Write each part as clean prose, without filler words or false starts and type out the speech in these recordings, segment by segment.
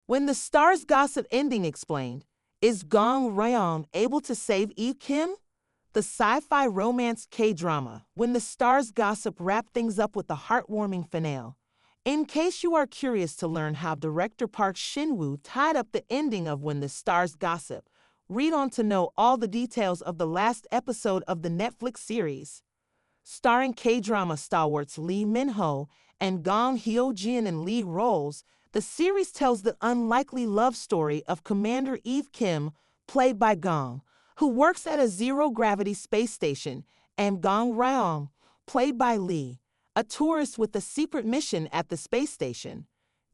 When the Stars Gossip ending explained, is Gong Ryong able to save Eve Kim? The sci-fi romance K-drama When the Stars Gossip wrapped things up with a heartwarming finale. In case you are curious to learn how director Park Shin-woo tied up the ending of When the Stars Gossip, read on to know all the details of the last episode of the Netflix series. Starring K-drama stalwarts Lee Min-ho and Gong Hyo-jin in lead roles, the series tells the unlikely love story of Commander Eve Kim, played by Gong, who works at a zero-gravity space station, and Gong Ryong, played by Lee, a tourist with a secret mission at the space station.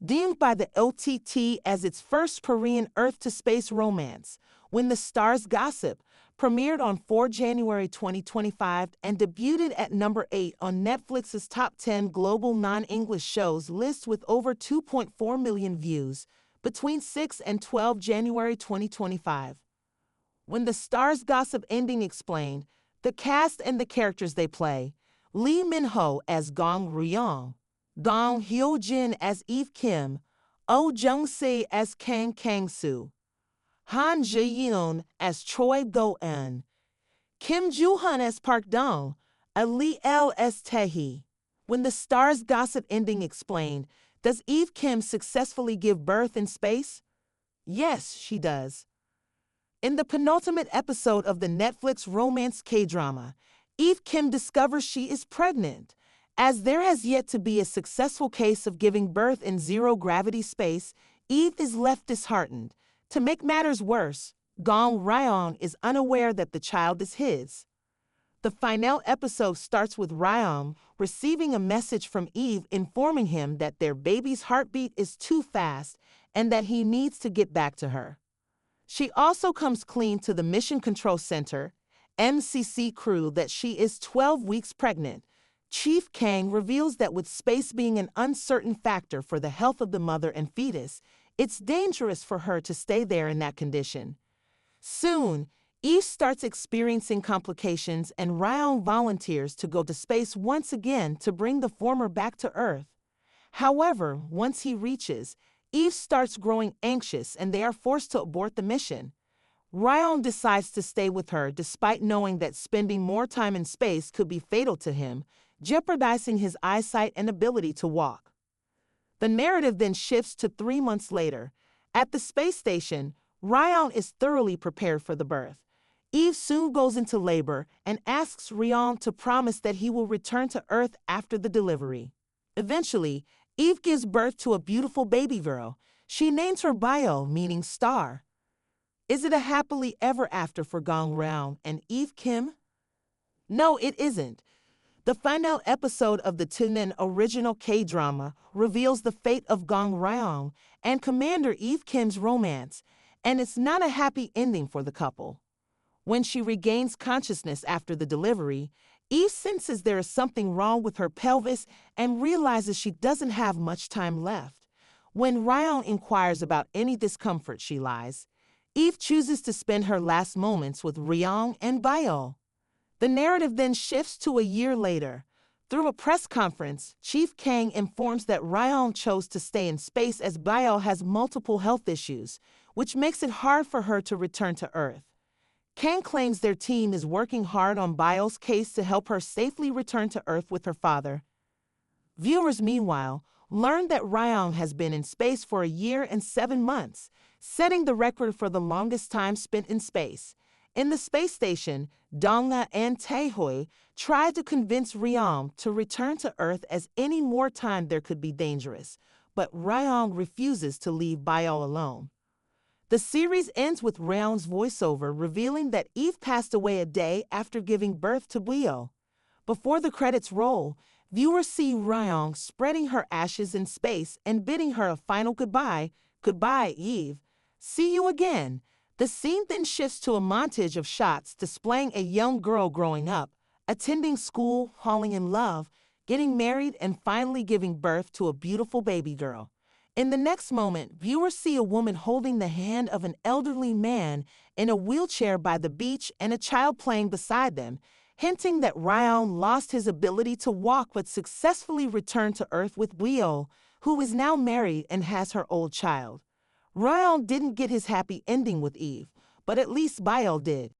Deemed by the OTT as its first Korean Earth-to-space romance, When the Stars Gossip premiered on 4 January 2025 and debuted at number 8 on Netflix's top 10 global non-English shows list with over 2.4 million views between 6 and 12 January 2025. When the Stars Gossip ending explained, the cast and the characters they play: Lee Min-ho as Gong Ryong, Dong Hyo-jin as Eve Kim, Oh Jung-se as Kang Kang-soo, Han Ji-yeon as Choi Do-eun, Kim Joo-hun as Park Dong, Ali L.S. Tae-hee. When the Stars Gossip ending explained, does Eve Kim successfully give birth in space? Yes, she does. In the penultimate episode of the Netflix romance K-drama, Eve Kim discovers she is pregnant. As there has yet to be a successful case of giving birth in zero-gravity space, Eve is left disheartened. To make matters worse, Gong Ryong is unaware that the child is his. The final episode starts with Ryong receiving a message from Eve informing him that their baby's heartbeat is too fast and that he needs to get back to her. She also comes clean to the Mission Control Center, MCC crew, that she is 12 weeks pregnant. Chief Kang reveals that with space being an uncertain factor for the health of the mother and fetus, it's dangerous for her to stay there in that condition. Soon, Eve starts experiencing complications and Ryong volunteers to go to space once again to bring the former back to Earth. However, once he reaches, Eve starts growing anxious and they are forced to abort the mission. Ryong decides to stay with her despite knowing that spending more time in space could be fatal to him, jeopardizing his eyesight and ability to walk. The narrative then shifts to 3 months later. At the space station, Ryong is thoroughly prepared for the birth. Eve soon goes into labor and asks Ryong to promise that he will return to Earth after the delivery. Eventually, Eve gives birth to a beautiful baby girl. She names her Bio, meaning star. Is it a happily ever after for Gong Ryong and Eve Kim? No, it isn't. The final episode of the 10 original K-drama reveals the fate of Gong Ryong and Commander Eve Kim's romance, and it's not a happy ending for the couple. When she regains consciousness after the delivery, Eve senses there is something wrong with her pelvis and realizes she doesn't have much time left. When Ryong inquires about any discomfort, she lies. Eve chooses to spend her last moments with Ryong and Bio. The narrative then shifts to a year later. Through a press conference, Chief Kang informs that Ryong chose to stay in space as Bio has multiple health issues, which makes it hard for her to return to Earth. Kang claims their team is working hard on Bio's case to help her safely return to Earth with her father. Viewers, meanwhile, learn that Ryong has been in space for a year and 7 months, setting the record for the longest time spent in space. In the space station, Dong-a and Tae-hoi tried to convince Ryong to return to Earth as any more time there could be dangerous, but Ryong refuses to leave Bio alone. The series ends with Ryong's voiceover revealing that Eve passed away a day after giving birth to Bio. Before the credits roll, viewers see Ryong spreading her ashes in space and bidding her a final goodbye. Goodbye, Eve. See you again. The scene then shifts to a montage of shots displaying a young girl growing up, attending school, falling in love, getting married, and finally giving birth to a beautiful baby girl. In the next moment, viewers see a woman holding the hand of an elderly man in a wheelchair by the beach and a child playing beside them, hinting that Ryong lost his ability to walk but successfully returned to Earth with Bio, who is now married and has her old child. Ryan didn't get his happy ending with Eve, but at least Bael did.